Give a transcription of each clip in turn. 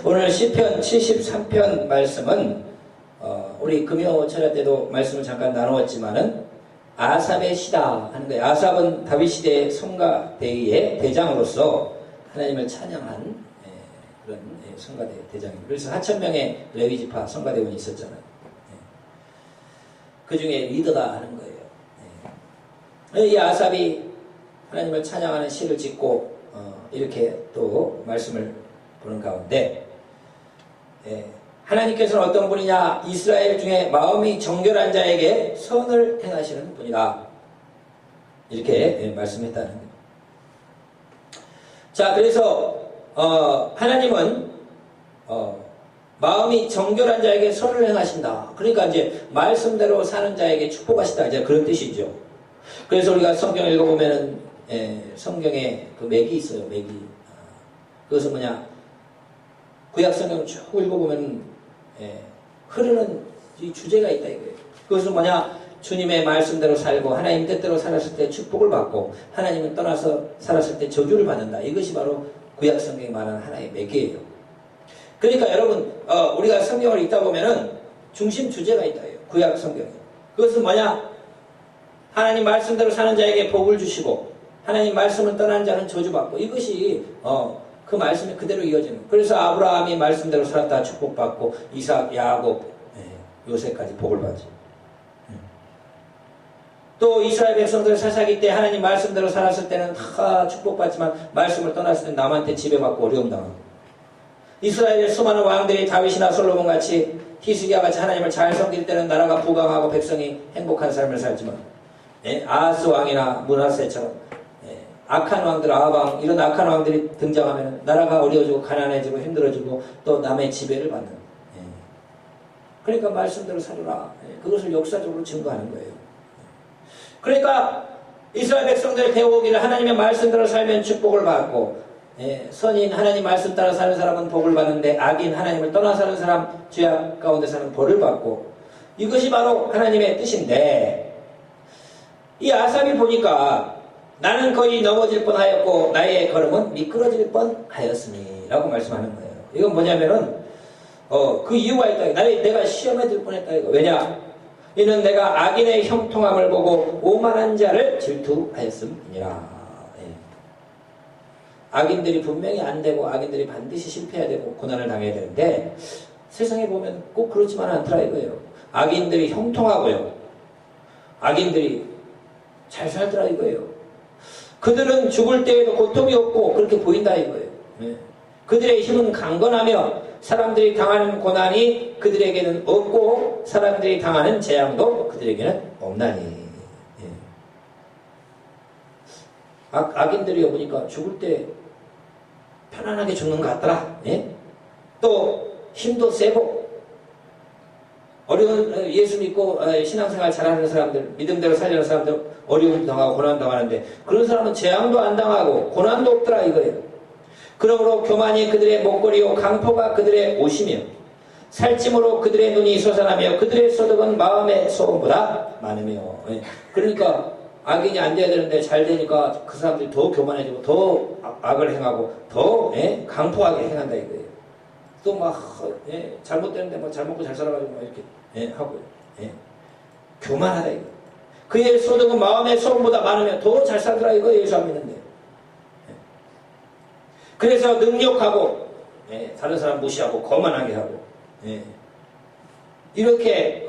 오늘 시편 73편 말씀은 우리 금요 철야 때도 말씀을 잠깐 나누었지만은 아삽의 시다 하는 거예요. 아삽은 다윗 시대의 성가대의 대장으로서 하나님을 찬양한 그런 성가대 대장이에요. 그래서 4,000명의 레위지파 성가대원이 있었잖아요. 그 중에 리더다 하는 거예요. 이 아삽이 하나님을 찬양하는 시를 짓고 이렇게 또 말씀을 보는 가운데 하나님께서는 어떤 분이냐, 이스라엘 중에 마음이 정결한 자에게 선을 행하시는 분이다, 이렇게 말씀했다는 거예요. 자, 그래서 하나님은 마음이 정결한 자에게 선을 행하신다. 그러니까 이제 말씀대로 사는 자에게 축복하시다, 이제 그런 뜻이죠. 그래서 우리가 성경 읽어보면은 성경에 그 맥이 있어요. 맥이. 그것은 뭐냐, 구약 성경 쭉 읽어보면 흐르는 이 주제가 있다 이거예요. 그것은 뭐냐, 주님의 말씀대로 살고 하나님 뜻대로 살았을 때 축복을 받고 하나님을 떠나서 살았을 때 저주를 받는다. 이것이 바로 구약 성경이 말하는 하나의 맥이에요. 그러니까 여러분, 우리가 성경을 읽다 보면은 중심 주제가 있다 이거예요. 구약 성경에. 그것은 뭐냐, 하나님 말씀대로 사는 자에게 복을 주시고 하나님 말씀을 떠난 자는 저주받고, 이것이 그 말씀이 그대로 이어지는. 그래서 아브라함이 말씀대로 살았다 축복받고 이삭, 야곱, 요셉까지 복을 받지. 또 이스라엘 백성들 사사기 때 하나님 말씀대로 살았을 때는 다 축복받지만 말씀을 떠났을 때 남한테 지배받고 어려움 당하고, 이스라엘의 수많은 왕들이 다윗이나 솔로몬 같이 히스기야 같이 하나님을 잘 섬길 때는 나라가 부강하고 백성이 행복한 삶을 살지만 아하스 왕이나 므낫세처럼 악한 왕들, 아합왕, 이런 악한 왕들이 등장하면 나라가 어려워지고 가난해지고 힘들어지고 또 남의 지배를 받는. 그러니까 말씀대로 살아라. 그것을 역사적으로 증거하는 거예요. 그러니까 이스라엘 백성들이 배워오기를 하나님의 말씀대로 살면 축복을 받고, 선인 하나님 말씀 따라 사는 사람은 복을 받는데 악인 하나님을 떠나 사는 사람, 죄악 가운데 사는 벌을 받고, 이것이 바로 하나님의 뜻인데, 이 아삽이 보니까 나는 거의 넘어질 뻔하였고 나의 걸음은 미끄러질 뻔하였으니 라고 말씀하는 거예요. 이건 뭐냐면은 그 이유가 있다. 내가 시험에 들 뻔했다 이거. 왜냐? 이는 내가 악인의 형통함을 보고 오만한 자를 질투하였음이니라. 악인들이 분명히 안 되고 악인들이 반드시 실패해야 되고 고난을 당해야 되는데 세상에 보면 꼭 그렇지만은 않더라 이거예요. 악인들이 형통하고요, 악인들이 잘 살더라 이거예요. 그들은 죽을 때에도 고통이 없고 그렇게 보인다 이거예요. 그들의 힘은 강건하며 사람들이 당하는 고난이 그들에게는 없고 사람들이 당하는 재앙도 그들에게는 없나니. 악인들이 보니까 죽을 때 편안하게 죽는 것 같더라. 또 힘도 세고 어려운, 예수 믿고 신앙생활 잘하는 사람들, 믿음대로 살려는 사람들 어려움 당하고 고난 당하는데 그런 사람은 재앙도 안 당하고 고난도 없더라 이거예요. 그러므로 교만이 그들의 목걸이요 강포가 그들의 옷이며 살찜으로 그들의 눈이 솟아나며 그들의 소득은 마음의 소금보다 많으며. 그러니까 악인이 안 돼야 되는데 잘 되니까 그 사람들이 더 교만해지고 더 악을 행하고 더 강포하게 행한다 이거예요. 또 막 잘못되는데 뭐 잘 먹고 잘 살아가지고 막 이렇게 하고요. 교만하다 이거. 그의 소득은 마음의 소금보다 많으면 더 잘 살더라 이거. 예수 안 믿는데. 그래서 능욕하고 다른 사람 무시하고 거만하게 하고 이렇게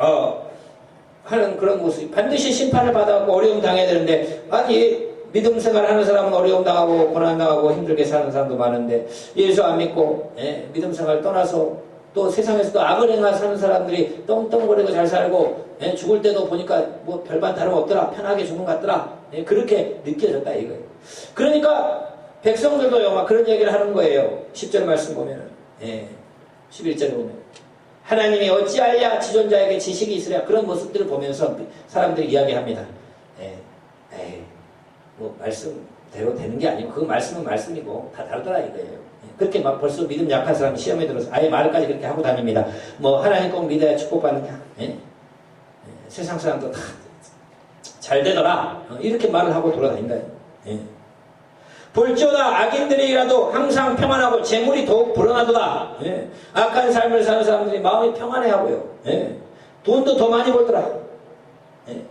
하는 그런 모습이 반드시 심판을 받아갖고 어려움 당해야 되는데, 아니 믿음 생활 하는 사람은 어려움 당하고 고난 당하고 힘들게 사는 사람도 많은데 예수 안 믿고 믿음 생활 떠나서 또 세상에서도 악을 행하 사는 사람들이 떵떵거리고 잘 살고 죽을 때도 보니까 뭐 별반 다름없더라, 편하게 죽는 것 같더라, 그렇게 느껴졌다 이거예요. 그러니까 백성들도요 막 그런 얘기를 하는 거예요. 10절 말씀 보면은 11절에 보면 하나님이 어찌하여 지존자에게 지식이 있으랴, 그런 모습들을 보면서 사람들이 이야기합니다. 뭐 말씀대로 되는 게 아니고 그 말씀은 말씀이고 다 다르더라 이거예요. 그렇게 막 벌써 믿음 약한 사람이 시험에 들어서 아예 말까지 그렇게 하고 다닙니다. 뭐 하나님 꼭 믿어야 축복받느냐, 세상 사람도 다 잘 되더라, 이렇게 말을 하고 돌아다닌다. 볼지어다 악인들이라도 항상 평안하고 재물이 더욱 불어나도다. 예. 악한 삶을 사는 사람들이 마음이 평안해하고요. 예. 돈도 더 많이 벌더라. 예.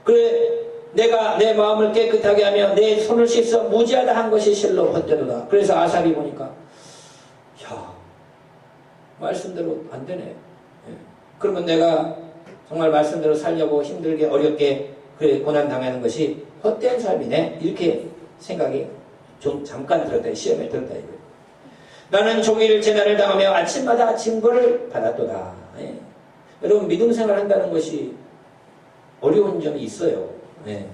그래 내가 내 마음을 깨끗하게 하며 내 손을 씻어 무지하다 한 것이 실로 헛되도다. 그래서 아삽이 보니까 야 말씀대로 안 되네. 예. 그러면 내가 정말 말씀대로 살려고 힘들게 어렵게 그래 고난 당하는 것이 헛된 삶이네. 이렇게 생각이 좀 잠깐 들었다. 시험에 들었다 이거예요. 나는 종일 재난을 당하며 아침마다 징벌을 받았도다. 예. 여러분 믿음 생활한다는 것이 어려운 점이 있어요. 예.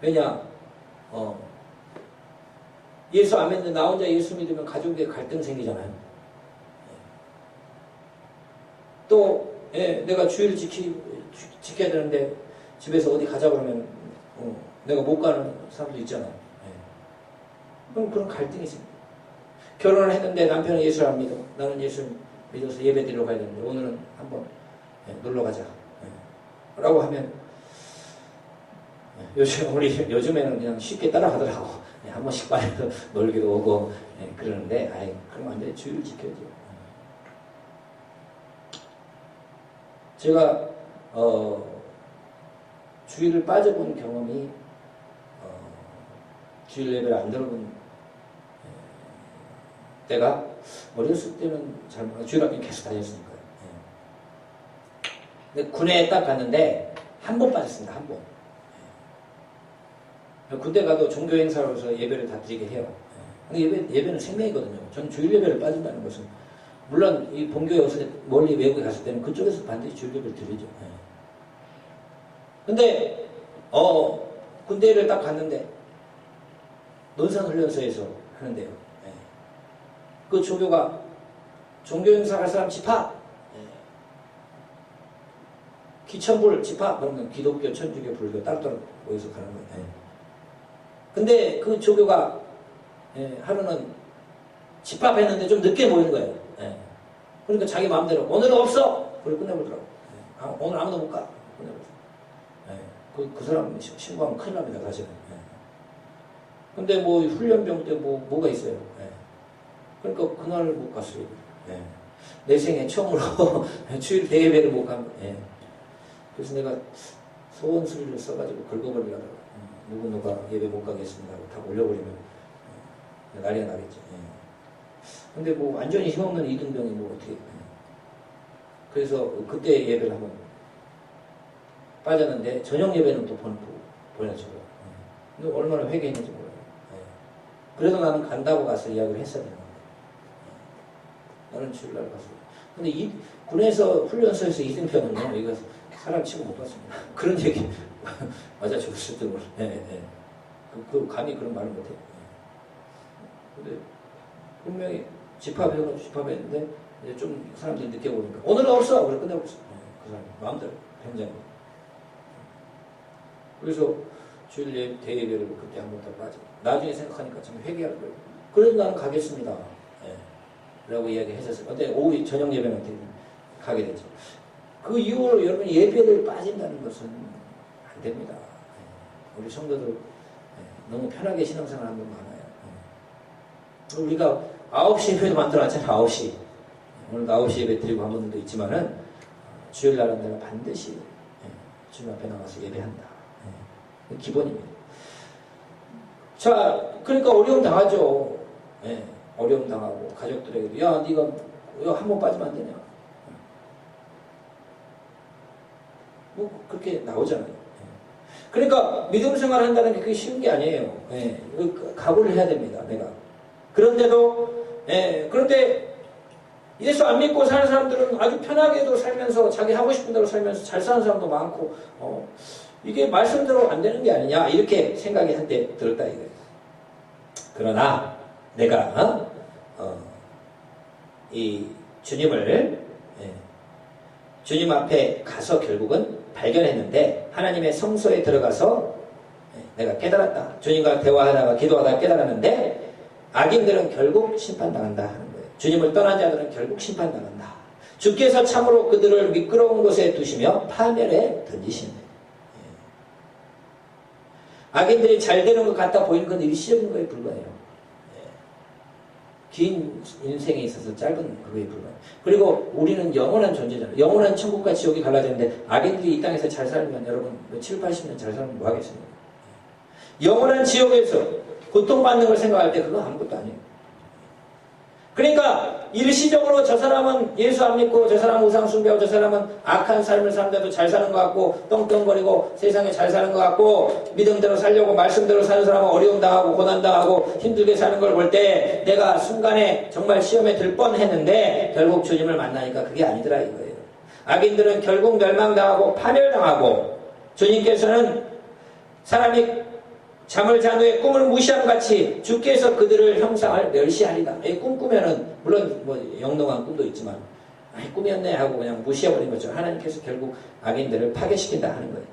왜냐 예수 안 믿는데 나 혼자 예수 믿으면 가족에 갈등 생기잖아요. 예. 또 예, 내가 주의를 지켜야 되는데 집에서 어디 가자 그러면 내가 못 가는 사람도 있잖아요. 예. 그럼 그런 갈등이 생겨요. 결혼을 했는데 남편은 예수를 안 믿어. 나는 예수 믿어서 예배 드리러 가야 되는데 오늘은 한번 놀러 가자. 예. 라고 하면 요즘에는 그냥 쉽게 따라가더라고. 예, 한 번씩 빨리서 놀기도 오고 예, 그러는데 아이 그럼 안 돼. 주의를 지켜야죠. 제가 주일을 빠져본 경험이 주일 예배를 안 들어본 때가 어렸을 때는 잘 몰라요. 주일 학교 계속 다녔으니까요. 근데 군에 딱 갔는데 한 번 빠졌습니다. 한 번. 군대 가도 종교 행사로서 예배를 다 드리게 해요. 근데 예배는 생명이거든요. 저는 주일 예배를 빠진다는 것은 물론 이 본교에 어서 멀리 외국에 갔을 때는 그쪽에서 반드시 주일 예배를 드리죠. 근데 군대를 딱 갔는데 논산훈련소에서 하는데요. 그 조교가 종교 행사 할 사람 집합, 기천불 집합 그러면 기독교, 천주교, 불교 따로따로 모여서 가는 거예요. 근데 그 조교가 하루는 집합했는데 좀 늦게 모이는 거예요. 그러니까 자기 마음대로 오늘은 없어. 그걸 끝내버리더라고. 오늘 아무도 못 가. 끝내버렸어. 그 사람 신고하면 큰일 납니다. 사실은. 근데 뭐 훈련병 때 뭐가 있어요. 그러니까 그날을 못 갔어요. 내 생에 처음으로 주일 대예배를 못 간 거예요. 그래서 내가 소원 수리를 써가지고 긁어버리려다가 누가 예배 못 가겠습니다 하고 다 올려버리면 난리가 나겠죠. 근데 뭐 완전히 힘없는 이등병이 뭐 어떻게 그래서 그때 예배를 한번 빠졌는데 저녁 예배는 또 보내줘요. 근데 얼마나 회개했는지 몰라요. 그래도 나는 간다고 가서 이야기를 했어야 되는 거예요. 나는 주일날 가서. 근데 이 군에서 훈련소에서 이등병은요 이거 사람 치고 못 봤습니다. 그런 얘기 맞아 죽었을 때 몰라. 그 감히 그런 말을 못해요. 근데 분명히 집합했는데 이제 좀 사람들이 늦게 오니까 오늘은 없어. 그래 끝내버렸어. 그 사람 마음대로 병장이. 그래서 주일 대예배를 그때 한 번 더 빠져. 나중에 생각하니까 참 회개할 거예요. 그래도 나는 가겠습니다. 라고 이야기했었어요. 근데 오후 저녁 예배는 가게 되죠. 그 이후로 여러분 예배를 빠진다는 것은 안 됩니다. 우리 성도들 너무 편하게 신앙생활 하는 분 많아요. 우리가 9시 예배도 만들어놨잖아요. 9시. 오늘도 9시 예배 드리고 한 분들도 있지만은 주일날은 내가 반드시 주님 앞에 나가서 예배한다. 기본입니다. 자, 그러니까 어려움 당하죠. 어려움 당하고 가족들에게도 야, 네가 한 번 빠지면 안 되냐. 뭐 그렇게 나오잖아요. 그러니까 믿음 생활 한다는 게 그게 쉬운 게 아니에요. 각오를 해야 됩니다. 내가. 그런데도 그런데 예수 안 믿고 사는 사람들은 아주 편하게도 살면서 자기 하고 싶은 대로 살면서 잘 사는 사람도 많고 이게 말씀대로 안 되는 게 아니냐 이렇게 생각이 한때 들었다 이거예요. 그러나 내가 이 주님을 주님 앞에 가서 결국은 발견했는데 하나님의 성소에 들어가서 내가 깨달았다. 주님과 대화하다가 기도하다가 깨달았는데 악인들은 결국 심판당한다 하는 거예요. 주님을 떠난 자들은 결국 심판당한다. 주께서 참으로 그들을 미끄러운 곳에 두시며 파멸에 던지시는 거예요. 악인들이 잘 되는 것 같아 보이는 건 일시적인 거에 불과해요. 긴 인생에 있어서 짧은 그거에 불과해요. 그리고 우리는 영원한 존재잖아요. 영원한 천국과 지옥이 갈라지는데 악인들이 이 땅에서 잘 살면 여러분 7, 80년 잘 살면 뭐 하겠습니까? 영원한 지옥에서 고통받는 걸 생각할 때 그거 아무것도 아니에요. 그러니까 일시적으로 저 사람은 예수 안 믿고 저 사람은 우상 숭배하고 저 사람은 악한 삶을 사는데도 잘 사는 것 같고 떵떵거리고 세상에 잘 사는 것 같고 믿음대로 살려고 말씀대로 사는 사람은 어려움 당하고 고난 당하고 힘들게 사는 걸 볼 때 내가 순간에 정말 시험에 들 뻔했는데 결국 주님을 만나니까 그게 아니더라 이거예요. 악인들은 결국 멸망당하고 파멸당하고 주님께서는 사람이 잠을 잔 후에 꿈을 무시함 같이 주께서 그들을 형상을 멸시하리다. 꿈 꾸면은 물론 뭐 영롱한 꿈도 있지만 꿈이었네 하고 그냥 무시해버린 거죠. 하나님께서 결국 악인들을 파괴시킨다 하는 거예요.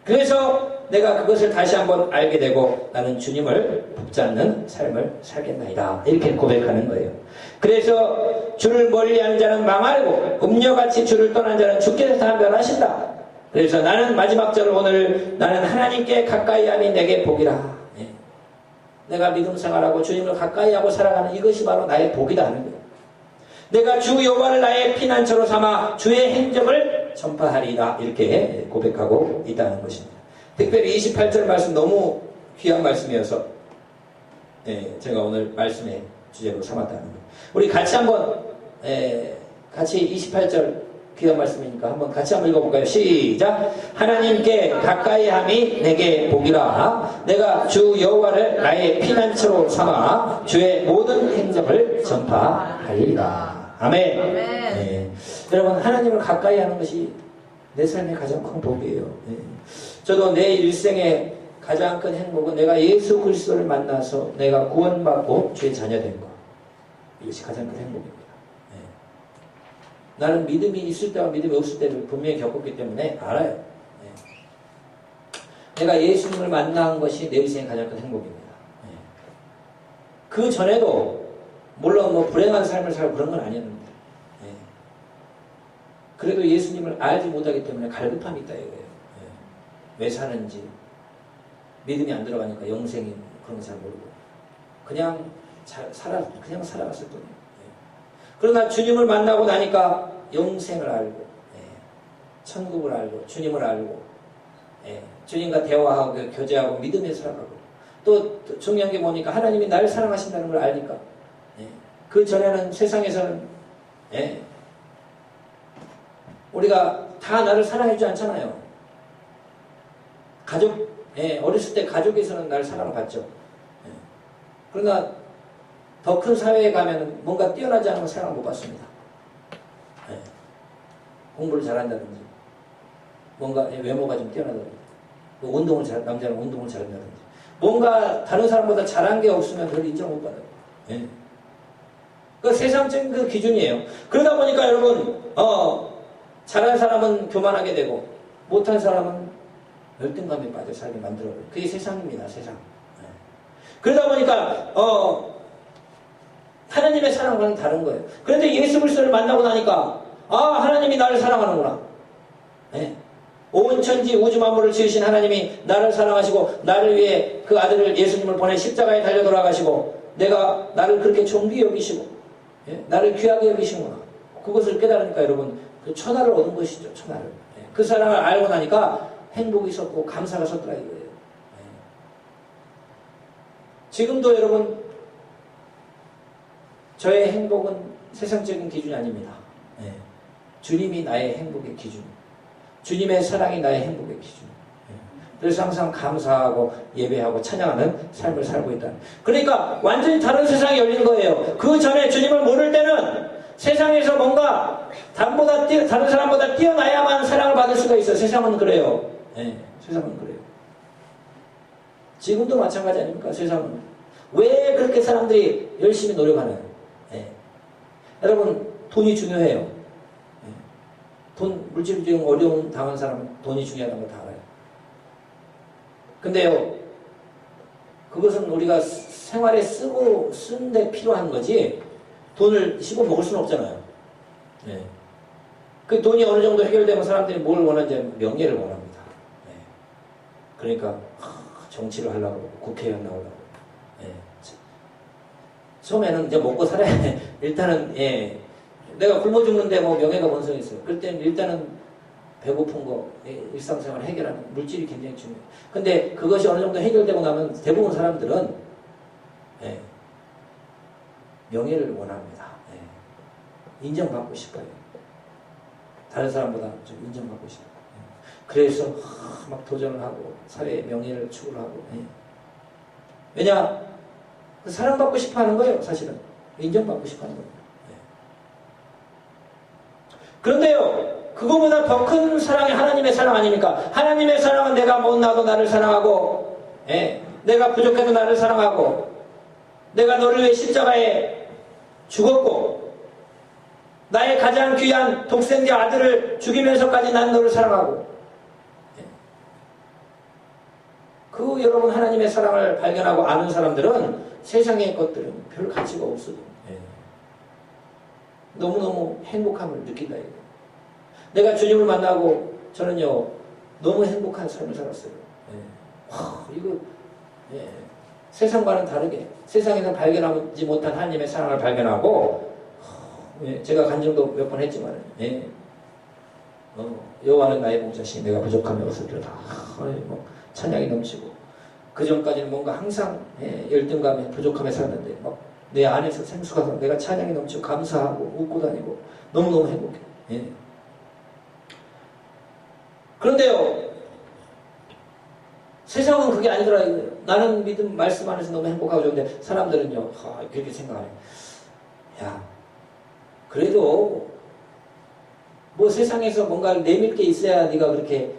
그래서 내가 그것을 다시 한번 알게 되고 나는 주님을 붙잡는 삶을 살겠나이다. 이렇게 고백하는 거예요. 그래서 주를 멀리하는 자는 망하고 음녀같이 주를 떠난 자는 주께서 다 멸하신다. 그래서 나는 마지막 절 오늘 나는 하나님께 가까이함이 내게 복이라. 내가 믿음 생활하고 주님을 가까이하고 살아가는 이것이 바로 나의 복이다 하는 거예요. 내가 주 여호와를 나의 피난처로 삼아 주의 행적을 전파하리이다. 이렇게 고백하고 있다는 것입니다. 특별히 28절 말씀 너무 귀한 말씀이어서 제가 오늘 말씀의 주제로 삼았다는 거예요. 우리 같이 한번 같이 28절 귀한 말씀이니까 한번 같이 한번 읽어볼까요? 시작! 하나님께 가까이함이 내게 복이라. 내가 주 여호와를 나의 피난처로 삼아 주의 모든 행적을 전파하리라. 아멘. 아멘. 여러분 하나님을 가까이하는 것이 내 삶의 가장 큰 복이에요. 저도 내 일생의 가장 큰 행복은 내가 예수 그리스도를 만나서 내가 구원받고 주의 자녀 된 것. 이것이 가장 큰 행복입니다. 나는 믿음이 있을 때와 믿음이 없을 때를 분명히 겪었기 때문에 알아요. 내가 예수님을 만난 것이 내 인생의 가장 큰 행복입니다. 그 전에도 물론 뭐 불행한 삶을 살고 그런 건 아니었는데 그래도 예수님을 알지 못하기 때문에 갈급함이 있다 이거예요. 왜 사는지 믿음이 안 들어가니까 영생이 그런 거 잘 모르고 그냥 살아갔을 뿐이에요. 그러나 주님을 만나고 나니까 영생을 알고 천국을 알고 주님을 알고 주님과 대화하고 교제하고 믿음에 살아가고 또 중요한 게 뭐니까 하나님이 나를 사랑하신다는 걸 아니까 그 전에는 세상에서는 우리가 다 나를 사랑해주지 않잖아요. 가족 어렸을 때 가족에서는 나를 사랑받죠. 그러나 더 큰 사회에 가면 뭔가 뛰어나지 않은 사랑을 못 받습니다. 공부를 잘한다든지 뭔가 외모가 좀 뛰어나다든지 남자는 운동을 잘한다든지 뭔가 다른 사람보다 잘한 게 없으면 별 인정 못 받아요. 그 세상적인 그 기준이에요. 그러다 보니까 여러분 잘한 사람은 교만하게 되고 못한 사람은 열등감에 빠져 살게 만들어요. 그게 세상입니다. 세상. 그러다 보니까 하나님의 사랑과는 다른 거예요. 그런데 예수 그리스도를 만나고 나니까 하나님이 나를 사랑하는구나. 온 천지 우주 만물을 지으신 하나님이 나를 사랑하시고 나를 위해 그 아들을 예수님을 보내 십자가에 달려 돌아가시고 나를 그렇게 존귀히 여기시고 나를 귀하게 여기시는구나. 그것을 깨달으니까 여러분 그 천하를 얻은 것이죠. 천하를. 그 사랑을 알고 나니까 행복이 섰고 감사가 섰더라 이거예요. 지금도 여러분 저의 행복은 세상적인 기준이 아닙니다. 주님이 나의 행복의 기준. 주님의 사랑이 나의 행복의 기준. 그래서 항상 감사하고 예배하고 찬양하는 삶을 살고 있다. 그러니까 완전히 다른 세상이 열린 거예요. 그 전에 주님을 모를 때는 세상에서 뭔가 다른 사람보다 뛰어나야만 사랑을 받을 수가 있어요. 세상은 그래요. 세상은 그래요. 지금도 마찬가지 아닙니까? 세상은. 왜 그렇게 사람들이 열심히 노력하나요? 여러분 돈이 중요해요. 물질적인 어려움 당한 사람은 돈이 중요하다는 걸 다 알아요. 근데요 그것은 우리가 생활에 쓰는데 필요한 거지 돈을 씹어 먹을 수는 없잖아요. 그 돈이 어느 정도 해결되면 사람들이 뭘 원하는지 명예를 원합니다. 그러니까 정치를 하려고 국회의원 나오려고. 예. 처음에는 이제 먹고 살아야 돼. 일단은 예. 내가 굶어 죽는데 뭐 명예가 뭔 소리 있어요. 그럴 때는 일단은 배고픈 거, 예, 일상생활 해결하는 물질이 굉장히 중요해요. 근데 그것이 어느 정도 해결되고 나면 대부분 사람들은 예, 명예를 원합니다. 예. 인정받고 싶어요. 다른 사람보다 좀 인정받고 싶어요. 예. 그래서 막 도전을 하고 사회의 명예를 추구를 하고. 예. 왜냐? 사랑받고 싶어 하는 거예요. 사실은. 인정받고 싶어 하는 거예요. 예. 그런데요, 그거보다 더 큰 사랑이 하나님의 사랑 아닙니까? 하나님의 사랑은 내가 못나도 나를 사랑하고, 예. 내가 부족해도 나를 사랑하고, 내가 너를 위해 십자가에 죽었고, 나의 가장 귀한 독생자 아들을 죽이면서까지 난 너를 사랑하고, 예. 그 여러분 하나님의 사랑을 발견하고 아는 사람들은 세상의 것들은 별 가치가 없어요. 예. 너무너무 행복함을 느낀다 이거. 내가 주님을 만나고 저는요 너무 행복한 삶을 살았어요. 예. 와, 이거 예. 세상과는 다르게 세상에서 발견하지 못한 하나님의 사랑을 발견하고 예. 제가 간증도 몇 번 했지만 예. 여호와는 나의 목자시니 내가 부족함이 없으리로다. 뭐 찬양이 넘치고 그 전까지는 뭔가 항상 예. 열등감에 부족함에 살았는데 막 내 안에서 생수가 서 내가 찬양이 넘치고 감사하고 웃고 다니고 너무너무 행복해. 예. 그런데요, 세상은 그게 아니더라 이거예요. 나는 믿음 말씀 안에서 너무 행복하고 좋은데 사람들은요, 그렇게 생각해요. 야, 그래도 뭐 세상에서 뭔가 내밀 게 있어야 네가 그렇게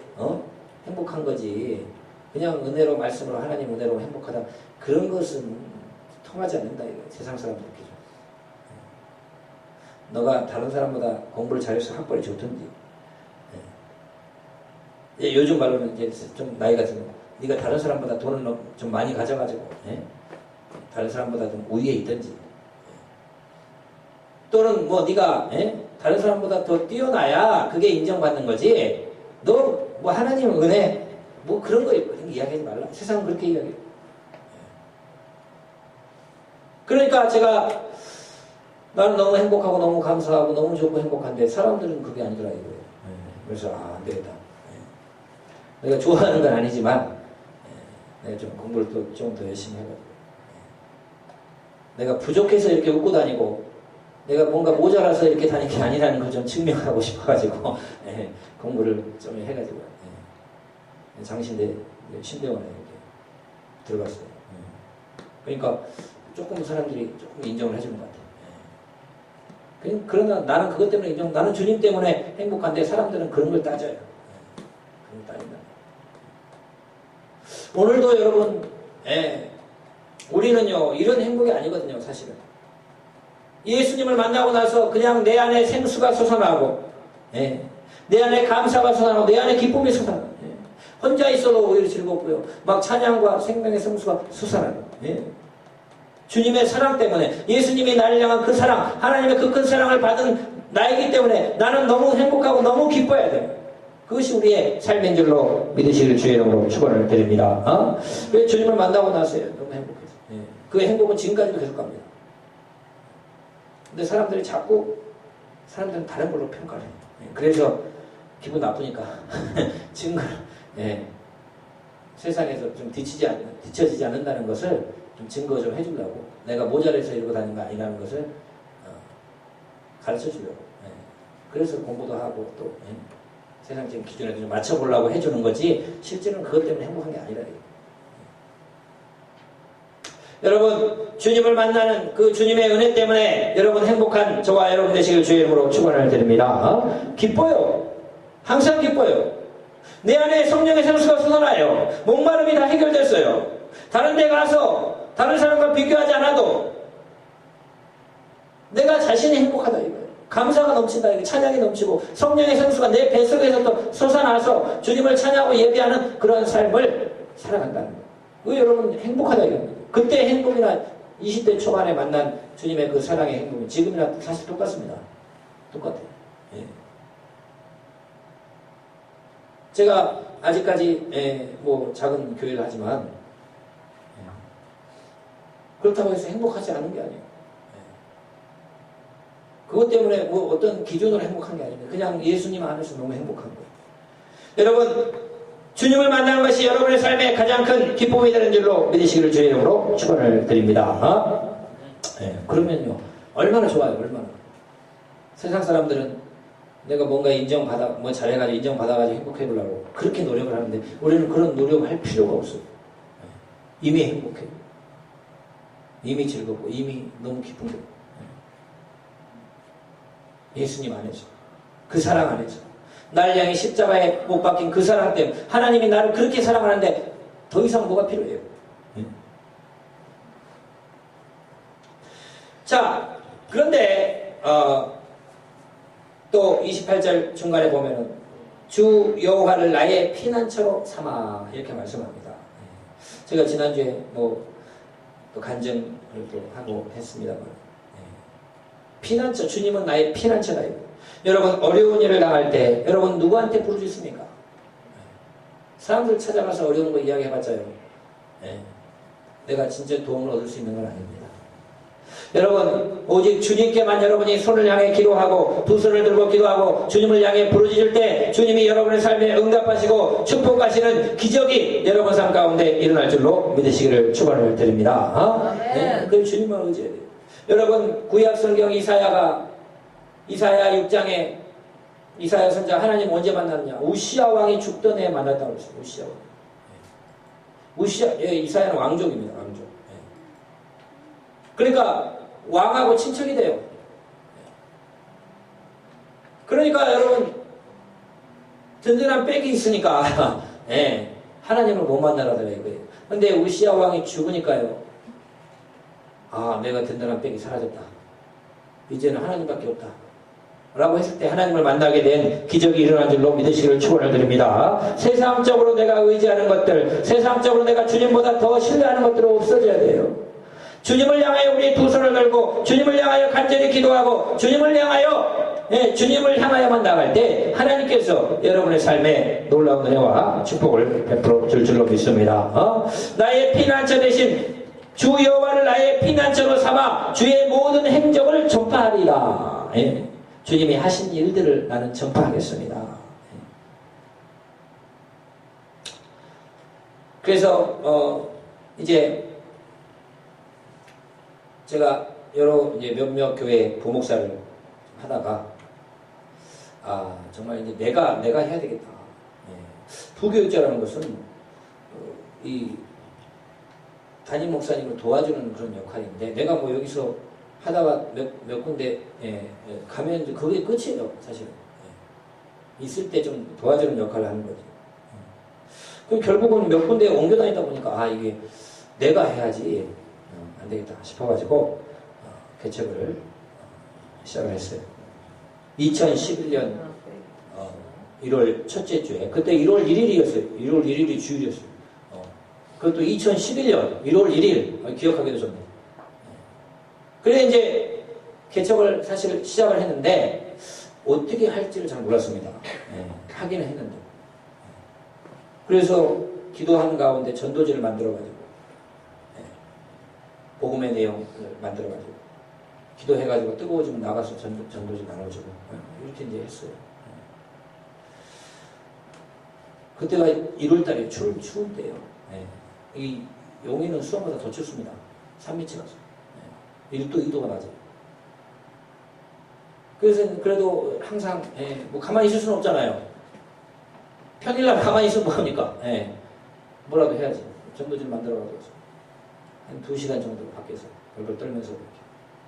행복한 거지. 그냥 은혜로 말씀으로 하나님 은혜로 행복하다. 그런 것은 통하지 않는다 이거예요. 세상 사람들끼리. 너가 다른 사람보다 공부를 잘해서 학벌이 좋든지. 예, 요즘 말로는 이제 좀 나이가 들면 네가 다른 사람보다 돈을 좀 많이 가져가지고 예? 다른 사람보다 좀 우위에 있든지 또는 뭐 네가 예? 다른 사람보다 더 뛰어나야 그게 인정받는 거지. 너 뭐 하나님 은혜 뭐 그런 거 이야기하지 말라. 세상은 그렇게 이야기해요. 그러니까 제가 나는 너무 행복하고 너무 감사하고 너무 좋고 행복한데 사람들은 그게 아니더라 이거예요. 그래서 안 되겠다. 내가 좋아하는 건 아니지만 내가 좀 공부를 또 좀 더 열심히 해가지고 내가 부족해서 이렇게 웃고 다니고 내가 뭔가 모자라서 이렇게 다니는 게 아니라는 걸 좀 증명하고 싶어가지고 공부를 좀 해가지고 장신대 신대원에 이렇게 들어갔어요. 그러니까 조금 사람들이 조금 인정을 해주는 것 같아요. 그러나 나는 그것 때문에 나는 주님 때문에 행복한데 사람들은 그런 걸 따져요. 그런 걸 따진다. 오늘도 여러분, 우리는요, 이런 행복이 아니거든요, 사실은. 예수님을 만나고 나서 그냥 내 안에 생수가 솟아나고, 내 안에 감사가 솟아나고, 내 안에 기쁨이 솟아나고, 혼자 있어도 오히려 즐겁고요. 막 찬양과 생명의 생수가 솟아나고, 주님의 사랑 때문에, 예수님이 나를 향한 그 사랑, 하나님의 그 큰 사랑을 받은 나이기 때문에 나는 너무 행복하고 너무 기뻐야 돼요. 그것이 우리의 삶인 줄로 믿으시길 주의 이름으로 축원을 드립니다. 왜 주님을 만나고 나서요? 너무 행복해서. 그 행복은 지금까지도 계속 갑니다. 근데 사람들이 자꾸 사람들은 다른 걸로 평가를 해요. 그래서 기분 나쁘니까 증거를 세상에서 좀 뒤처지지 않는다는 것을 좀 증거 좀 해주려고 내가 모자라서 이러고 다니는 거 아니라는 것을 가르쳐 주려고 그래서 공부도 하고 또 세상적인 기준에 좀 맞춰보려고 해주는 거지 실제로는 그것 때문에 행복한 게 아니라 여러분 주님을 만나는 그 주님의 은혜 때문에 여러분 행복한 저와 여러분 되시길 주의 이름으로 축원을 드립니다. 기뻐요. 항상 기뻐요. 내 안에 성령의 생수가 솟아나요. 목마름이 다 해결됐어요. 다른 데 가서 다른 사람과 비교하지 않아도 내가 자신이 행복하다 이거예요. 감사가 넘친다 이거 찬양이 넘치고 성령의 생수가 내 뱃속에서 또 솟아나서 주님을 찬양하고 예배하는 그런 삶을 살아간다는 거예요. 왜 여러분 행복하다 이겁니다. 그때 행복이나 20대 초반에 만난 주님의 그 사랑의 행복은 지금이나 사실 똑같습니다. 똑같아요. 제가 아직까지 뭐 작은 교회를 하지만 그렇다고 해서 행복하지 않은 게 아니에요. 그것 때문에 뭐 어떤 기준으로 행복한 게 아닙니다. 그냥 예수님 안에서 너무 행복한 거예요. 여러분, 주님을 만나는 것이 여러분의 삶의 가장 큰 기쁨이 되는 줄로 믿으시기를 주의 이름으로 축원을 드립니다. 그러면요, 얼마나 좋아요, 얼마나. 세상 사람들은 내가 뭔가 인정받아, 뭐 잘해가지고 인정받아가지고 행복해보려고 그렇게 노력을 하는데 우리는 그런 노력을 할 필요가 없어요. 이미 행복해요. 이미 즐겁고 이미 너무 기쁜 거예요. 예수님 안에서, 그 사랑 안에서, 날 향해 십자가에 못 박힌 그 사랑 때문에 하나님이 나를 그렇게 사랑하는데 더 이상 뭐가 필요해요? 자, 그런데 또 28절 중간에 보면은 주 여호와를 나의 피난처로 삼아 이렇게 말씀합니다. 제가 지난주에 뭐 또 간증을 또 하고 했습니다만, 피난처, 주님은 나의 피난처다. 여러분, 어려운 일을 당할 때 여러분 누구한테 부르짖습니까? 사람들 찾아가서 어려운 거 이야기해봤자요, 내가 진짜 도움을 얻을 수 있는 건 아닙니다. 여러분, 오직 주님께만 여러분이 손을 향해 기도하고 두 손을 들고 기도하고 주님을 향해 부르짖을 때 주님이 여러분의 삶에 응답하시고 축복하시는 기적이 여러분 삶 가운데 일어날 줄로 믿으시기를 축원을 드립니다. 그 주님을 의지해야 돼요. 여러분, 구약 성경 이사야 6장에 이사야 선지자 하나님 언제 만났느냐? 우시야 왕이 죽던 해에 만났다고 그랬어요. 우시야 왕. 이사야는 왕족입니다. 왕족. 그러니까 왕하고 친척이 돼요. 그러니까 여러분, 든든한 백이 있으니까 하나님을 못 만나라더라 이거예요. 근데 우시야 왕이 죽으니까요, 내가 든든한 백이 사라졌다. 이제는 하나님밖에 없다. 라고 했을 때 하나님을 만나게 된 기적이 일어난 줄로 믿으시기를 축원을 드립니다. 세상적으로 내가 의지하는 것들, 세상적으로 내가 주님보다 더 신뢰하는 것들은 없어져야 돼요. 주님을 향하여 우리 두 손을 들고 주님을 향하여 간절히 기도하고 주님을 향하여만 나갈 때 하나님께서 여러분의 삶에 놀라운 은혜와 축복을 베풀어 줄 줄로 믿습니다. 나의 피난처 대신 주 여호와를 나의 피난처로 삼아 주의 모든 행적을 전파하리라. 주님이 하신 일들을 나는 전파하겠습니다. 그래서 이제 제가 여러 이제 몇몇 교회 부목사를 하다가 정말 이제 내가 해야 되겠다. 부교육자라는 것은 이 담임 목사님을 도와주는 그런 역할인데 내가 뭐 여기서 하다가 몇 군데 가면 이제 그게 끝이에요, 사실은. 있을 때 좀 도와주는 역할을 하는 거죠. 그럼 결국은 몇 군데 옮겨 다니다 보니까 이게 내가 해야지 안 되겠다 싶어가지고 개척을 시작을 했어요. 2011년 1월 첫째 주에, 그때 1월 1일이었어요. 1월 1일이 주일이었어요. 그것도 2011년 1월 1일, 기억하기도 좋네요. 그래 이제 개척을 사실 시작을 했는데 어떻게 할지를 잘 몰랐습니다. 하기는 했는데. 그래서 기도하는 가운데 전도지를 만들어가지고 복음의 내용을 만들어가지고 기도해가지고 뜨거워지면 나가서 전도지 나눠주고 이렇게 이제 했어요. 그때가 1월달에 추울 때예요. 이 용인은 수원보다 더 춥습니다. 산미치라서 1도 2도가 낮아요. 그래서 그래도 항상 뭐 가만히 있을 수는 없잖아요. 평일날 가만히 있으면 뭐합니까? 뭐라도 해야지. 전도지를 만들어가지고 한 2시간 정도 밖에서 벌벌 떨면서 이렇게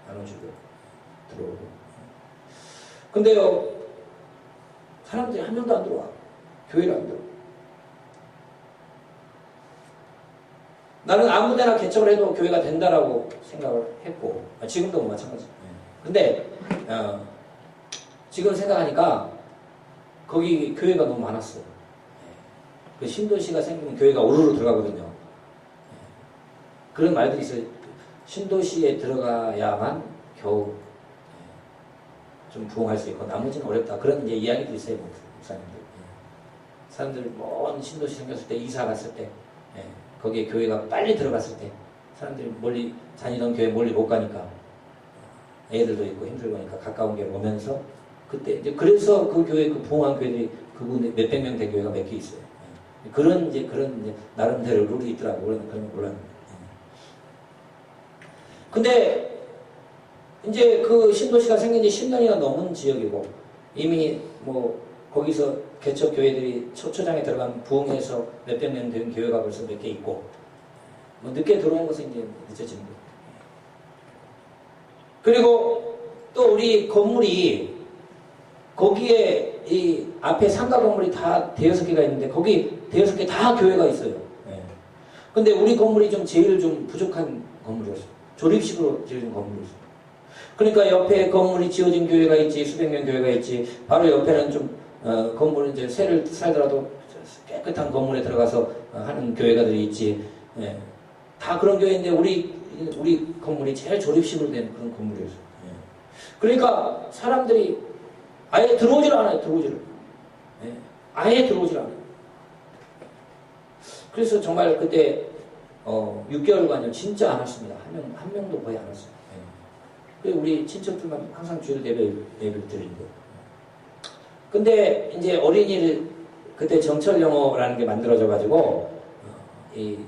나눠주고 들어오고. 근데요, 사람들이 한 명도 안 들어와. 교회를 안 들어와. 나는 아무데나 개척을 해도 교회가 된다라고 생각을 했고, 지금도 마찬가지예요. 근데 지금 생각하니까 거기 교회가 너무 많았어요. 그 신도시가 생기면 교회가 오르르 들어가거든요. 그런 말들이 있어요. 신도시에 들어가야만 겨우 좀 부흥할 수 있고 나머지는 어렵다. 그런 이제 이야기도 있어요, 목사님들. 사람들 먼 신도시 생겼을 때 이사 갔을 때 예, 거기에 교회가 빨리 들어갔을 때 사람들이 멀리 다니던 교회 멀리 못 가니까 애들도 있고 힘들고 하니까 가까운 교회 오면서 그때 이제 그래서 그 교회 그 부흥한 교회들이 그분 몇백 명 된 교회가 몇 개 있어요. 예. 그런 이제 나름대로 룰이 있더라고. 그런 건 몰랐는데. 근데 이제 그 신도시가 생긴 지 10년이나 넘은 지역이고 이미 뭐 거기서 개척 교회들이 초장에 들어간 부흥해서 몇백 명 된 교회가 벌써 몇 개 있고 뭐 늦게 들어온 것은 이제 늦어진 거예요. 그리고 또 우리 건물이 거기에 이 앞에 상가 건물이 다 대여섯 개가 있는데 거기 대여섯 개 다 교회가 있어요. 예. 근데 우리 건물이 좀 제일 좀 부족한 건물이었어요. 조립식으로 지어진 건물이었어요. 그러니까 옆에 건물이 지어진 교회가 있지, 수백 명 교회가 있지, 바로 옆에는 좀, 건물은 이제 새를 살더라도 깨끗한 건물에 들어가서 하는 교회가들이 있지, 예. 다 그런 교회인데, 우리 건물이 제일 조립식으로 된 그런 건물이었어요. 예. 그러니까 사람들이 아예 들어오질 않아요, 들어오지를. 예. 아예 들어오질 않아요. 그래서 정말 그때, 6개월간요, 진짜 안 왔습니다. 한 명도 거의 안 왔어요. 우리 친척들만 항상 주일 예배를 드리는 거예요. 근데 이제 어린이를 그때 정철 영어라는 게 만들어져가지고 이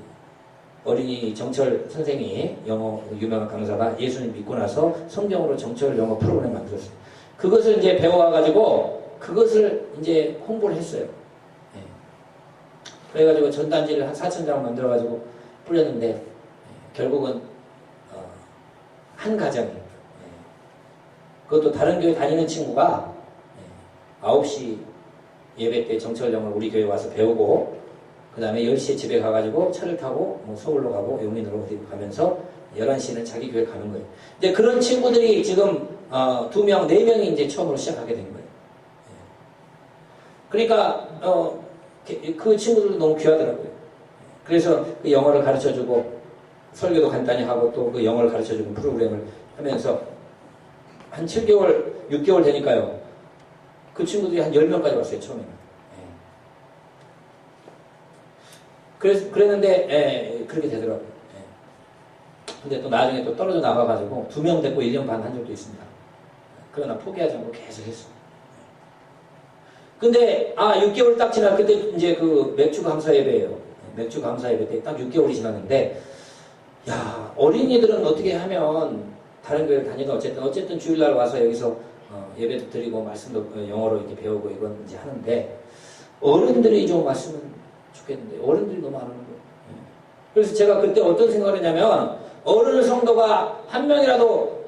어린이 정철 선생이 영어 유명한 강사가 예수님 믿고 나서 성경으로 정철 영어 프로그램 만들었어요. 그것을 이제 배워와가지고 그것을 이제 홍보를 했어요. 예. 그래가지고 전단지를 한 4,000장 만들어가지고 뿌렸는데 결국은 한 가정이 그것도 다른 교회 다니는 친구가 9시 예배 때 정철 영어를 우리 교회 와서 배우고 그 다음에 10시에 집에 가가지고 차를 타고 뭐 서울로 가고 용인으로 어디 가면서 11시는 자기 교회 가는 거예요. 이제 그런 친구들이 지금 2명, 4명이 이제 처음으로 시작하게 된 거예요. 그러니까 그 친구들도 너무 귀하더라고요. 그래서 그 영어를 가르쳐주고 설교도 간단히 하고 또 그 영어를 가르쳐주는 프로그램을 하면서 한 7개월, 6개월 되니까요. 그 친구들이 한 10명까지 왔어요, 처음에는. 그랬는데, 그렇게 되더라고요. 근데 또 나중에 또 떨어져 나가가지고 2명 됐고 1년 반 한 적도 있습니다. 그러나 포기하지 않고 계속 했어요. 근데, 6개월 딱 지나, 그때 이제 그 맥주 감사 예배예요. 맥주 감사 예배 때 딱 6개월이 지났는데, 야, 어린이들은 어떻게 하면 다른 교회를 다니든 어쨌든 주일날 와서 여기서 예배도 드리고 말씀도 영어로 이렇게 배우고 이건 이제 하는데 어른들이 좀 왔으면 좋겠는데 어른들이 너무 안 오는 거예요. 그래서 제가 그때 어떤 생각을 했냐면 어른 성도가 한 명이라도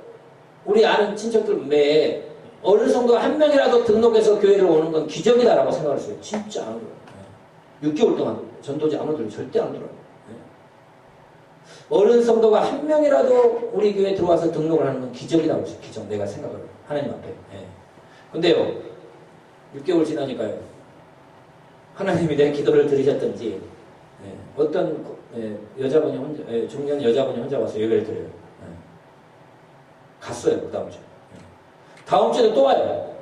우리 아는 친척들 외에 어른 성도가 한 명이라도 등록해서 교회를 오는 건 기적이다라고 생각을 했어요. 진짜 안 오더라고요. 6개월 동안 전도지 안 오더라고요. 절대 안 오더라고요. 어른 성도가 한 명이라도 우리 교회에 들어와서 등록을 하는 건 기적이라고 했어요. 기적. 내가 생각을 하나님 앞에. 근데요. 6개월 지나니까요. 하나님이 내 기도를 들으셨던지 어떤 여자분이 혼자 중년 여자분이 혼자 와서 예배를 드려요. 갔어요. 그 다음 주에. 다음 주에도 또 와요.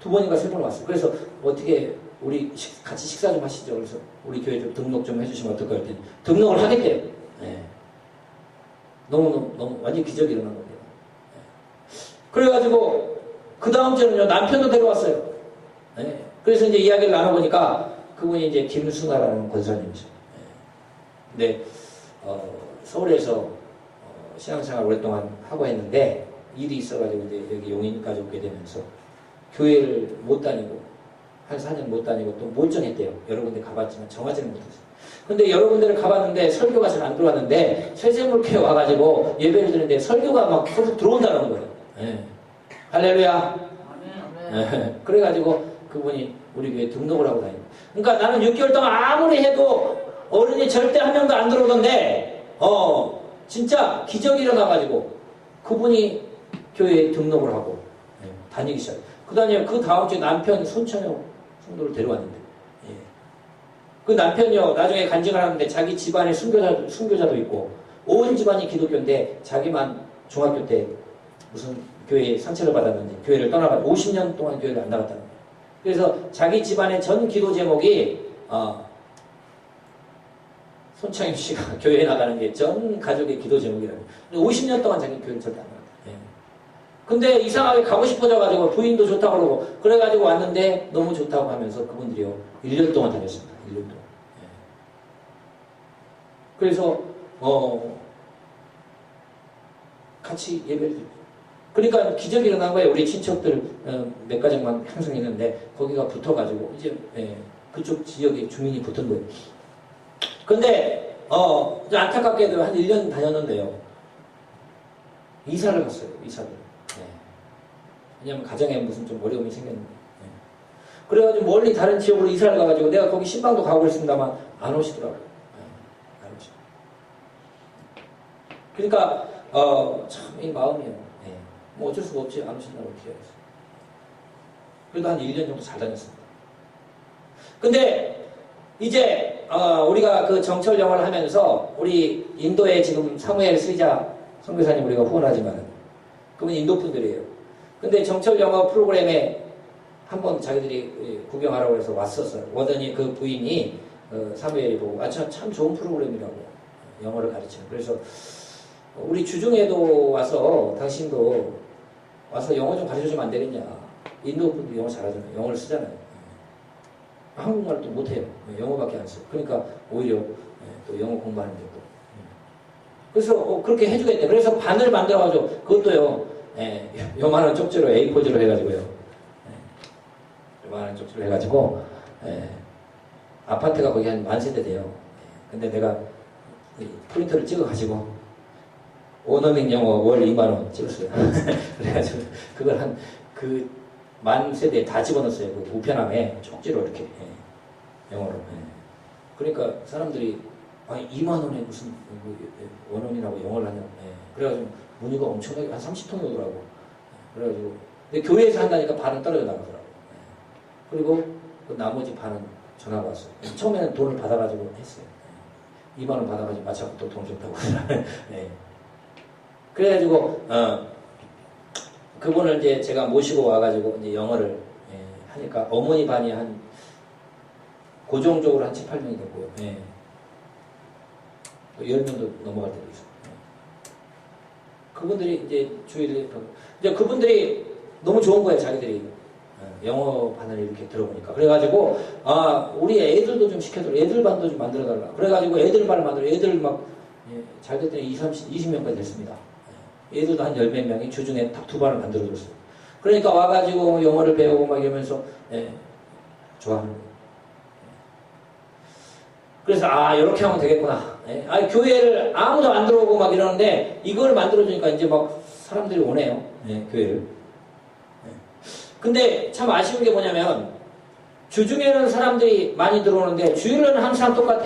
2번인가 3번 왔어요. 그래서 어떻게 우리 같이 식사 좀 하시죠. 그래서 우리 교회 좀 등록 좀 해주시면 어떨까요? 했더니 등록을 하겠대요. 너무 완전 기적이 일어난 겁니다. 그래가지고 그 다음 주에는요 남편도 데려왔어요. 그래서 이제 이야기를 나눠보니까 그분이 이제 김순아라는 권사님이죠. 근데 서울에서 신앙생활 오랫동안 하고 했는데 일이 있어가지고 이제 여기 용인까지 오게 되면서 교회를 못 다니고 한 4년 못 다니고 또 몰정했대요. 여러 군데 가봤지만 정하지는 못했어요. 근데 여러 군데를 가봤는데 설교가 잘 안 들어왔는데 새세물교회 와가지고 예배를 드는데 설교가 막 계속 들어온다는 거예요. 할렐루야. 그래가지고 그분이 우리 교회에 등록을 하고 다니고. 그러니까 나는 6개월 동안 아무리 해도 어른이 절대 한 명도 안 들어오던데 진짜 기적이 일어나가지고 그분이 교회에 등록을 하고 다니기 시작해요. 그 다음 주에 남편 손천영 성도를 데려왔는데 그 남편이요 나중에 간증을 하는데 자기 집안에 순교자도 있고 온 집안이 기독교인데 자기만 중학교 때 무슨 교회에 상처를 받았는지 교회를 떠나가지고 50년 동안 교회를 안 나갔다는 거예요. 그래서 자기 집안의 전 기도 제목이 손창임 씨가 교회에 나가는 게 전 가족의 기도 제목이라고. 50년 동안 자기 교회를 절대 안 나갔다. 예. 근데 이상하게 가고 싶어져가지고 부인도 좋다고 그러고 그래가지고 왔는데 너무 좋다고 하면서 그분들이요 1년 동안 다녔습니다. 1년 동안. 예. 그래서 같이 예배를 드리고. 그러니까 기적이 일어난 거예요. 우리 친척들 몇 가정만 항상 있는데 거기가 붙어가지고 이제 그쪽 지역의 주민이 붙은 거예요. 근데 안타깝게도 한 1년 다녔는데요. 이사를 갔어요. 이사를. 네. 왜냐면 가정에 무슨 좀 어려움이 생겼는데. 네. 그래가지고 멀리 다른 지역으로 이사를 가가지고 내가 거기 신방도 가고 있습니다만 안 오시더라고요. 네. 안 오시더라고요. 그러니까 참 이 마음이에요. 네. 뭐 어쩔 수가 없지. 안 오신다고 어떻게 하겠어요. 그래도 한 1년 정도 잘 다녔습니다. 근데 이제 우리가 그 정철 영어를 하면서 우리 인도에 지금 사무엘 스리자 선교사님 우리가 후원하지만 그분 인도 분들이에요. 근데 정철 영어 프로그램에 한번 자기들이 구경하라고 해서 왔었어요. 오더니 그 부인이 사무엘이 보고 참 좋은 프로그램이라고 영어를 가르치는. 그래서 우리 주중에도 와서 당신도 와서 영어 좀 가르쳐주면 안 되겠냐. 인도 분들 영어 잘하잖아요. 영어를 쓰잖아요. 한국말을 또 못해요. 영어밖에 안 써요. 그러니까 오히려 또 영어 공부하는데 또. 그래서 그렇게 해주겠대. 그래서 반을 만들어가지고 그것도요. 요만한 쪽지로 A4지로 해가지고요. 요만한 쪽지로 해가지고 아파트가 거기 한 10,000세대 돼요. 근데 내가 프린터를 찍어가지고 오너밍 영어 월 2만원 찍었어요. 그래가지고 그걸 한 그 10,000세대에 다 집어넣었어요. 그 우편함에 쪽지로 이렇게 영어로. 그러니까 사람들이 2만 원에 무슨 원어민하고 영어를 하냐. 그래가지고 문의가 엄청나게 한 30통이 오더라고. 그래가지고 근데 교회에서 한다니까 반은 떨어져 나가더라고. 그리고 그 나머지 반은 전화가 왔어요. 처음에는 돈을 받아가지고 했어요. 2만 원 받아가지고 마침 또 돈 줬다고. 그래가지고 그분을 이제 제가 모시고 와가지고 이제 영어를 하니까 어머니 반이 한 고정적으로 한 7, 8명이 됐고요. 또 10명도 넘어갈 때도 있어요. 그분들이 이제 주일에 이제 그분들이 너무 좋은 거예요. 자기들이 영어 반을 이렇게 들어보니까. 그래가지고 우리 애들도 좀 시켜달라. 애들 반도 좀 만들어달라. 그래가지고 애들 반을 만들어. 애들 막 잘 됐더니 20명까지 됐습니다. 애들도 한 10몇 명이 주중에 딱 2반을 만들어줬어요. 그러니까 와가지고 영어를 배우고 막 이러면서 좋아하는 거예요. 그래서 이렇게 하면 되겠구나. 교회를 아무도 안 들어오고 막 이러는데 이걸 만들어주니까 이제 막 사람들이 오네요. 교회를. 근데 참 아쉬운 게 뭐냐면 주중에는 사람들이 많이 들어오는데 주일은 항상 똑같아.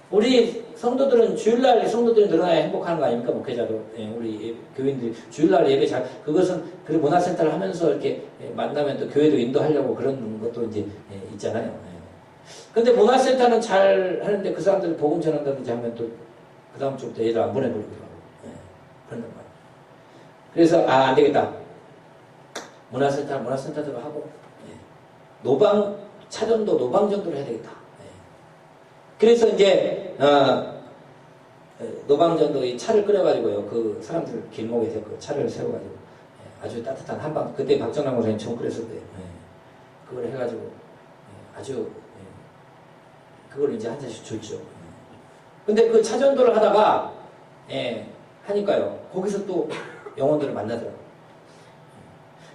우리 성도들은 주일날 성도들이 늘어나야 행복한 거 아닙니까? 목회자도. 우리 교인들이 주일날 예배 그것은 그 문화센터를 하면서 이렇게 만나면 또 교회도 인도하려고 그런 것도 이제 있잖아요. 근데 문화센터는 잘 하는데 그 사람들이 복음 전한다든지 하면 또 그 다음 주부터 애들 안 보내버리더라고요. 그런 말. 그래서 안 되겠다. 문화센터도 하고 차전도 노방전도를 해야 되겠다. 그래서 이제 노방전도 이 차를 끓여가지고요. 그 사람들 길목에서 그 차를 세워가지고 아주 따뜻한 한방. 그때 박정남 목사님 처음 끓였을 때 그걸 해가지고 아주 그걸 이제 한 잔씩 줬죠. 근데 그 차전도를 하다가 하니까요. 거기서 또 영혼들을 만나더라고요.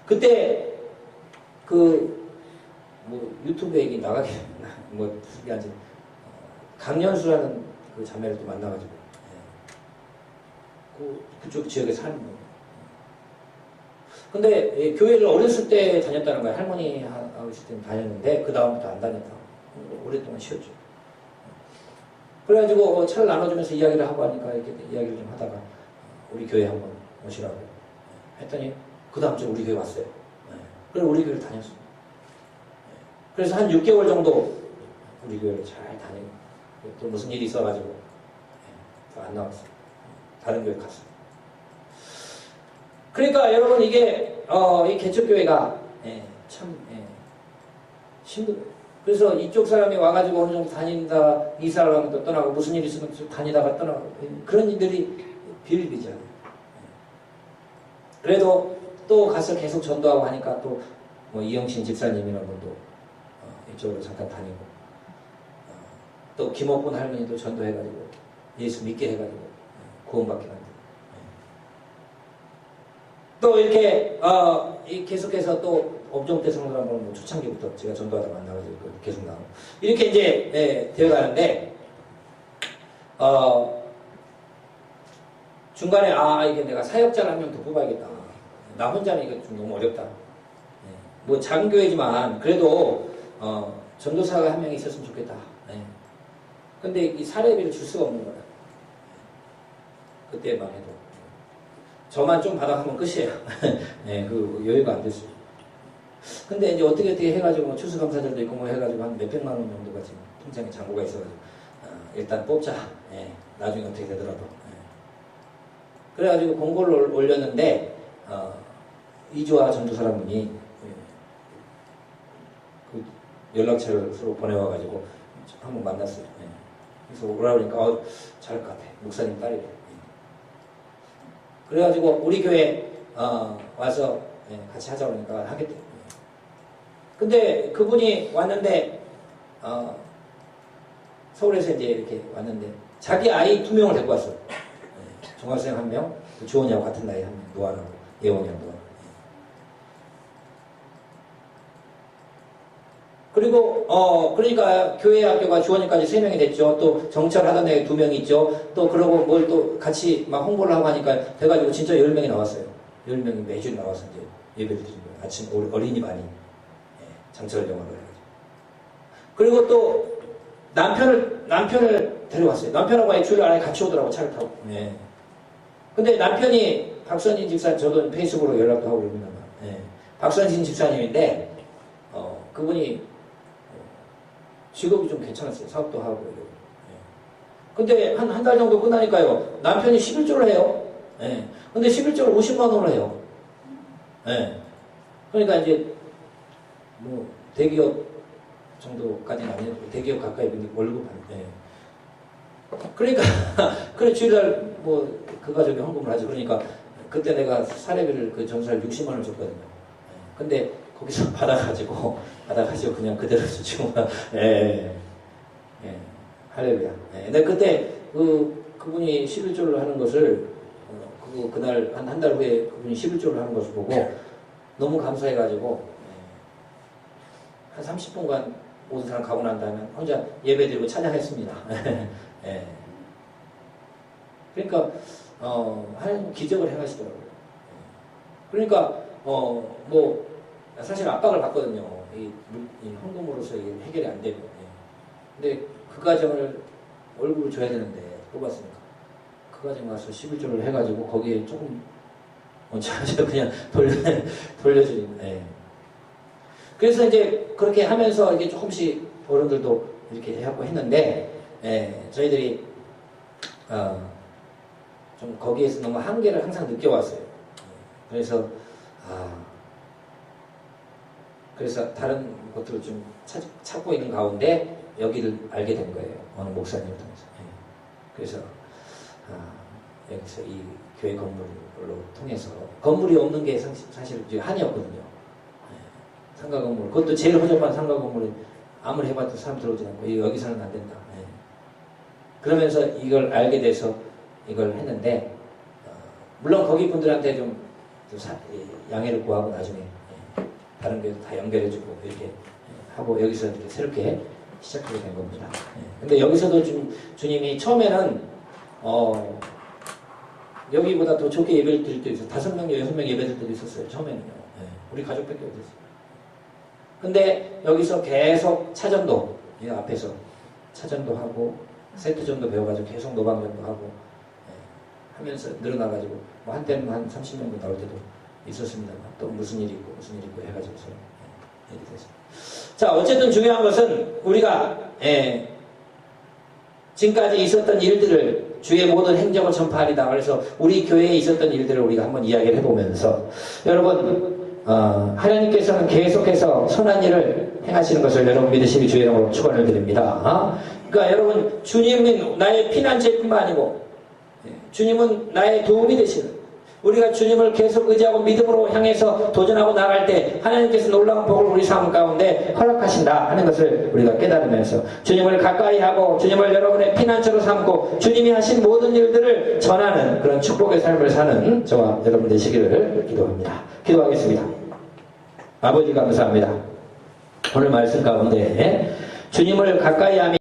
그때 뭐 유튜브 얘기 나가게 뭐 그게 아직 강연수라는 그 자매를 또 만나가지고 그쪽 지역에 사는 거예요. 근데 교회를 어렸을 때 다녔다는 거예요. 할머니 하고 있을 때는 다녔는데 그 다음부터 안 다녔다. 오랫동안 쉬었죠. 그래가지고 차를 나눠주면서 이야기를 하고 하니까 이렇게 이야기를 좀 하다가 우리 교회 한번 오시라고 했더니 그 다음 주에 우리 교회 왔어요. 그래서 우리 교회를 다녔어요. 그래서 한 6개월 정도 우리 교회를 잘 다니고 또 무슨 일이 있어가지고 또 안 나왔어요. 다른 교회 갔어요. 그러니까 여러분 이게 이 개척교회가 참 힘들어요. 그래서 이쪽 사람이 와가지고 어느 정도 다닌다, 이사를 하면 또 떠나고, 무슨 일 있으면 또 다니다가 떠나고, 그런 일들이 비일비재하요. 그래도 또 가서 계속 전도하고 하니까 또, 뭐, 이영신 집사님이라는 분도 이쪽으로 잠깐 다니고, 또 김옥분 할머니도 전도해가지고, 예수 믿게 해가지고, 구원받게 만들고. 또 이렇게, 계속해서 또, 업종대 성도라는 뭐 초창기부터 제가 전도하다 만나가지고 계속 나오고. 이렇게 이제, 되어가는데, 중간에, 이게 내가 사역자를 한 명 더 뽑아야겠다. 나 혼자는 이거 좀 너무 어렵다. 뭐 작은 교회지만, 그래도, 전도사가 한 명 있었으면 좋겠다. 근데 이 사례비를 줄 수가 없는 거야. 그때만 해도. 저만 좀 받아가면 끝이에요. 그 여유가 안 됐어요. 근데 이제 어떻게 해가지고 뭐 추수감사절도 있고 뭐 해가지고 한 몇백만 원 정도가 지금 통장에 잔고가 있어가지고 일단 뽑자. 나중에 어떻게 되더라도. 그래가지고 공고를 올렸는데 이주아 전도사라는 분이 그 연락처를 서로 보내와가지고 한번 만났어요. 그래서 오라 그러니까 잘할 것 같아. 목사님 딸이래. 그래가지고 우리 교회 와서 같이 하자 그러니까 하겠대. 근데 그분이 왔는데 서울에서 이제 이렇게 왔는데 자기 아이 2명을 데리고 왔어. 중학생 1명, 주원이하고 같은 나이 1명, 노아라고 예원이하고 노아. 그리고 그러니까 교회 학교가 주원이까지 3명이 됐죠. 또 정철하던 애 2명이 있죠. 또 그러고 뭘 또 같이 막 홍보를 하고 하니까 돼가지고 진짜 10명이 나왔어요. 10명이 매주 나와서 이제 예배를 드린 거예요. 아침 어린이반이 장철 영화를 해가지고. 그리고 또 남편을 데려왔어요. 남편하고 아예 주일 안에 같이 오더라고, 차를 타고. 근데 남편이 박선진 집사님, 저도 페이스북으로 연락도 하고 그러는데 박선진 집사님인데 그분이 직업이 좀 괜찮았어요. 사업도 하고 이러고. 근데 한 달 정도 끝나니까요. 남편이 11조를 해요. 근데 11조를 50만 원을 해요. 그러니까 이제 뭐 대기업 정도까지는 아니어도 대기업 가까이 월급 그러니까 그래 주일날 뭐 그 가족이 헌금을 하죠. 그러니까 그때 내가 사례비를 그 전사를 60만 원을 줬거든요. 근데 거기서 받아가지고 그냥 그대로 주고 할렐루야. 근데 그때 그분이 11조를 하는 것을 그날 한 달 후에 그분이 11조를 하는 것을 보고 너무 감사해가지고 한 30분간 모든 사람 가고 난 다음에 혼자 예배드리고 찬양했습니다. 그러니까 하나님 기적을 행하시더라고요. 그러니까 뭐 사실 압박을 받거든요. 이 헌금으로서 이게 해결이 안 되고. 근데 그 과정을 월급을 줘야 되는데 뽑았으니까 그 과정 가서 11조를 해가지고 거기에 조금 그냥 돌려주는. 그래서 이제 그렇게 하면서 이게 조금씩 어른들도 이렇게 해갖고 했는데 저희들이 좀 거기에서 너무 한계를 항상 느껴왔어요. 그래서 그래서 다른 것들을 좀 찾고 있는 가운데 여기를 알게 된 거예요. 어느 목사님을 통해서. 그래서 여기서 이 교회 건물로 통해서 건물이 없는 게 사실 한이었거든요. 상가 건물. 그것도 제일 허접한 상가 건물이 아무리 해봐도 사람 들어오지 않고 여기서는 안 된다. 그러면서 이걸 알게 돼서 이걸 했는데 물론 거기 분들한테 좀 양해를 구하고 나중에 다른 교회도 다 연결해주고 이렇게 하고 여기서 이렇게 새롭게 시작하게 된 겁니다. 근데 여기서도 주님이 처음에는 여기보다 더 좋게 예배를 드릴 때도 있어요. 5명, 6명 예배 드릴 때도 있었어요. 처음에는요. 우리 가족밖에 없었어요. 근데 여기서 계속 차전도 이 앞에서 차전도 하고 세트전도 배워가지고 계속 노방전도 하고 하면서 늘어나가지고 뭐 한때는 한 30명도 나올 때도 있었습니다만 또 무슨 일이 있고 해가지고서 이렇게 됐습니다. 자, 어쨌든 중요한 것은 우리가 지금까지 있었던 일들을 주의 모든 행적을 전파하리다. 그래서 우리 교회에 있었던 일들을 우리가 한번 이야기를 해보면서 여러분 하나님께서는 계속해서 선한 일을 행하시는 것을 여러분 믿으시기 주의 이름으로 축원을 드립니다. 그러니까 여러분 주님은 나의 피난처뿐만 아니고 주님은 나의 도움이 되시는, 우리가 주님을 계속 의지하고 믿음으로 향해서 도전하고 나갈 때 하나님께서 놀라운 복을 우리 삶 가운데 허락하신다 하는 것을 우리가 깨달으면서 주님을 가까이 하고 주님을 여러분의 피난처로 삼고 주님이 하신 모든 일들을 전하는 그런 축복의 삶을 사는 저와 여러분 되시기를 기도합니다. 기도하겠습니다. 아버지 감사합니다. 오늘 말씀 가운데 주님을 가까이 하며